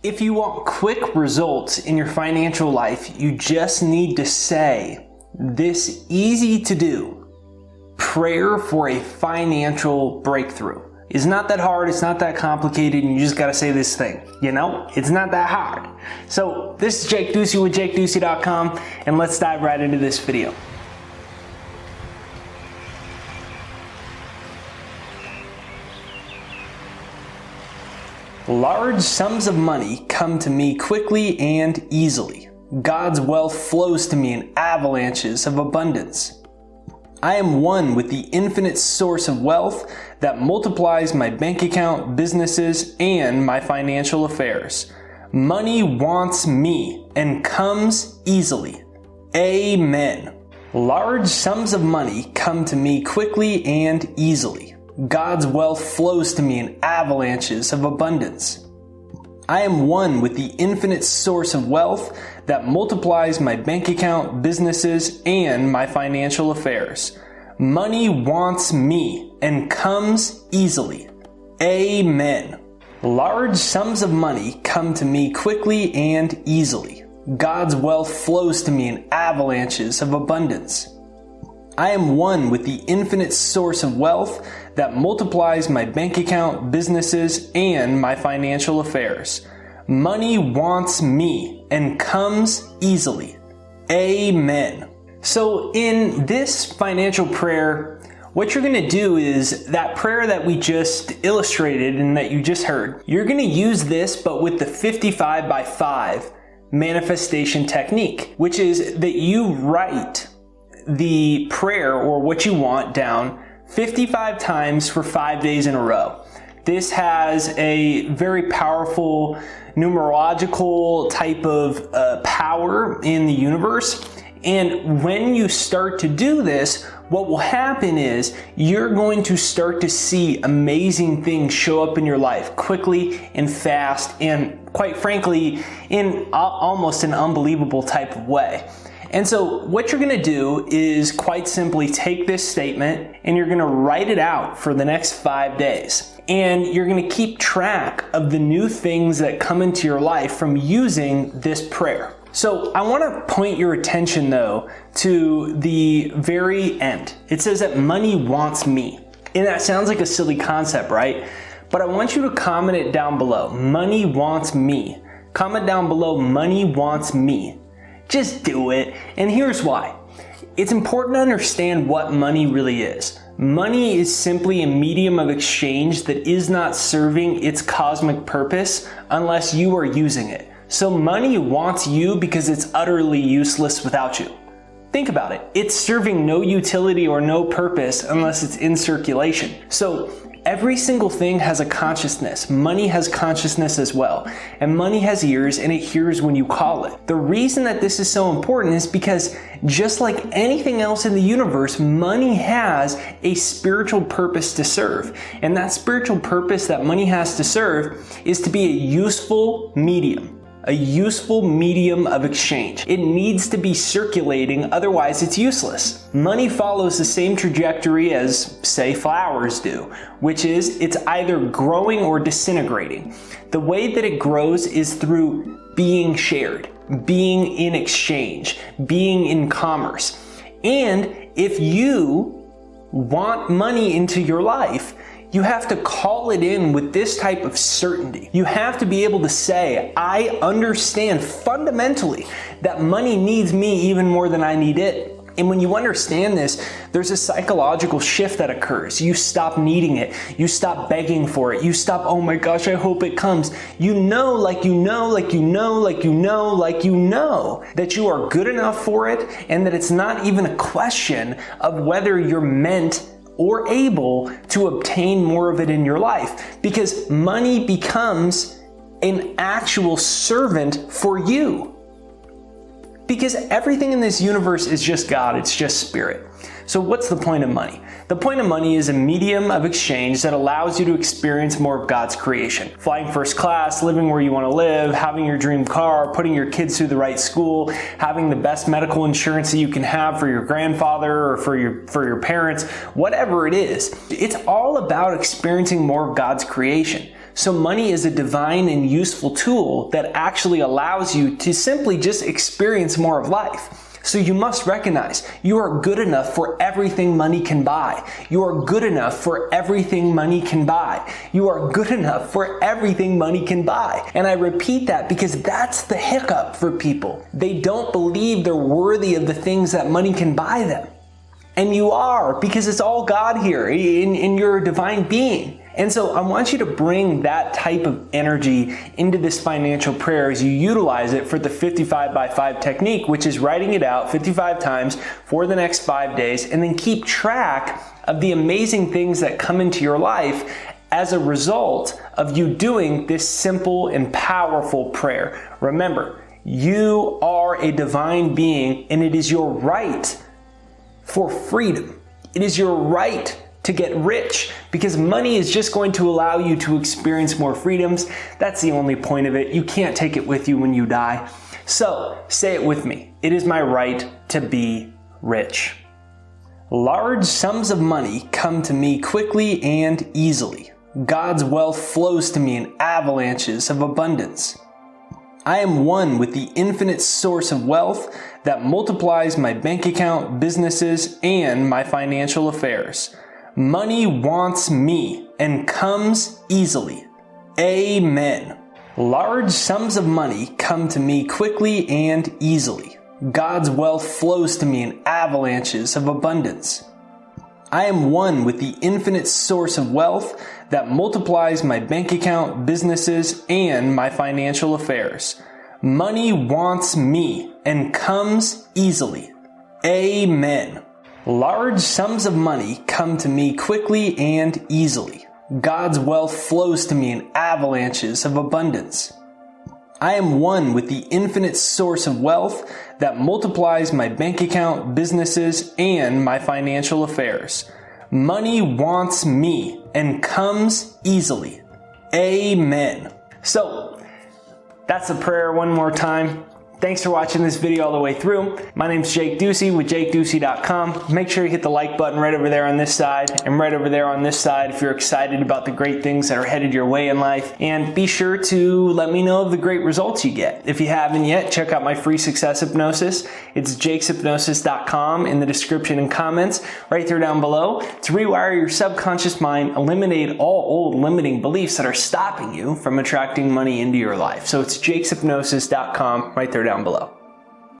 If you want quick results in your financial life, you just need to say this easy to do prayer for a financial breakthrough. It's not that hard, it's not that complicated, and you just gotta say this thing. You know, it's not that hard. So this is Jake Ducey with JakeDucey.com, and let's dive right into this video. Large sums of money come to me quickly and easily. God's wealth flows to me in avalanches of abundance. I am one with the infinite source of wealth that multiplies my bank account, businesses, and my financial affairs. Money wants me and comes easily. Amen. Large sums of money come to me quickly and easily. God's wealth flows to me in avalanches of abundance. I am one with the infinite source of wealth that multiplies my bank account, businesses, and my financial affairs. Money wants me and comes easily. Amen. Large sums of money come to me quickly and easily. God's wealth flows to me in avalanches of abundance. I am one with the infinite source of wealth that multiplies my bank account, businesses, and my financial affairs. Money wants me and comes easily. Amen. So in this financial prayer, what you're going to do is that prayer that we just illustrated and that you just heard, you're going to use this but with the 55 by 5 manifestation technique, which is that you write the prayer or what you want down 55 times for 5 days in a row. This has a very powerful numerological type of power in the universe. And when you start to do this, what will happen is you're going to start to see amazing things show up in your life quickly and fast and, quite frankly, in almost an unbelievable type of way. And so what you're going to do is quite simply take this statement and you're going to write it out for the next 5 days. And you're going to keep track of the new things that come into your life from using this prayer. So I want to point your attention though to the very end. It says that money wants me. And that sounds like a silly concept, right? But I want you to comment it down below. Money wants me. Comment down below, money wants me. Just do it. And here's why. It's important to understand what money really is. Money is simply a medium of exchange that is not serving its cosmic purpose unless you are using it. So money wants you because it's utterly useless without you. Think about it. It's serving no utility or no purpose unless it's in circulation. So every single thing has a consciousness. Money has consciousness as well. And money has ears and it hears when you call it. The reason that this is so important is because just like anything else in the universe, money has a spiritual purpose to serve. And that spiritual purpose that money has to serve is to be a useful medium. A useful medium of exchange. It needs to be circulating, otherwise it's useless. Money follows the same trajectory as, say, flowers do, which is it's either growing or disintegrating. The way that it grows is through being shared, being in exchange, being in commerce. And if you want money into your life, you have to call it in with this type of certainty. You have to be able to say, I understand fundamentally that money needs me even more than I need it. And when you understand this, there's a psychological shift that occurs. You stop needing it. You stop begging for it. You stop, oh my gosh, I hope it comes. You know, like you know, like you know, like you know, like you know that you are good enough for it and that it's not even a question of whether you're meant or able to obtain more of it in your life, because money becomes an actual servant for you. Because everything in this universe is just God, it's just spirit. So what's the point of money? The point of money is a medium of exchange that allows you to experience more of God's creation. Flying first class, living where you want to live, having your dream car, putting your kids through the right school, having the best medical insurance that you can have for your grandfather or for your parents, whatever it is. It's all about experiencing more of God's creation. So money is a divine and useful tool that actually allows you to simply just experience more of life. So you must recognize you are good enough for everything money can buy. You are good enough for everything money can buy. You are good enough for everything money can buy. And I repeat that because that's the hiccup for people. They don't believe they're worthy of the things that money can buy them. And you are, because it's all God here in your divine being. And so I want you to bring that type of energy into this financial prayer as you utilize it for the 55 by 5 technique, which is writing it out 55 times for the next 5 days, and then keep track of the amazing things that come into your life as a result of you doing this simple and powerful prayer. Remember, you are a divine being, and it is your right for freedom. It is your right to get rich, because money is just going to allow you to experience more freedoms. That's the only point of it. You can't take it with you when you die. So say it with me. It is my right to be rich. Large sums of money come to me quickly and easily. God's wealth flows to me in avalanches of abundance. I am one with the infinite source of wealth that multiplies my bank account, businesses, and my financial affairs. Money wants me and comes easily. Amen. Large sums of money come to me quickly and easily. God's wealth flows to me in avalanches of abundance. I am one with the infinite source of wealth that multiplies my bank account, businesses, and my financial affairs. Money wants me and comes easily. Amen. Large sums of money come to me quickly and easily. God's wealth flows to me in avalanches of abundance. I am one with the infinite source of wealth that multiplies my bank account, businesses, and my financial affairs. Money wants me and comes easily. Amen. So, that's the prayer one more time. Thanks for watching this video all the way through. My name's Jake Ducey with JakeDucey.com. Make sure you hit the like button right over there on this side and right over there on this side if you're excited about the great things that are headed your way in life. And be sure to let me know of the great results you get. If you haven't yet, check out my free success hypnosis. It's JakesHypnosis.com in the description and comments right there down below to rewire your subconscious mind, eliminate all old limiting beliefs that are stopping you from attracting money into your life. So it's JakesHypnosis.com right there down below.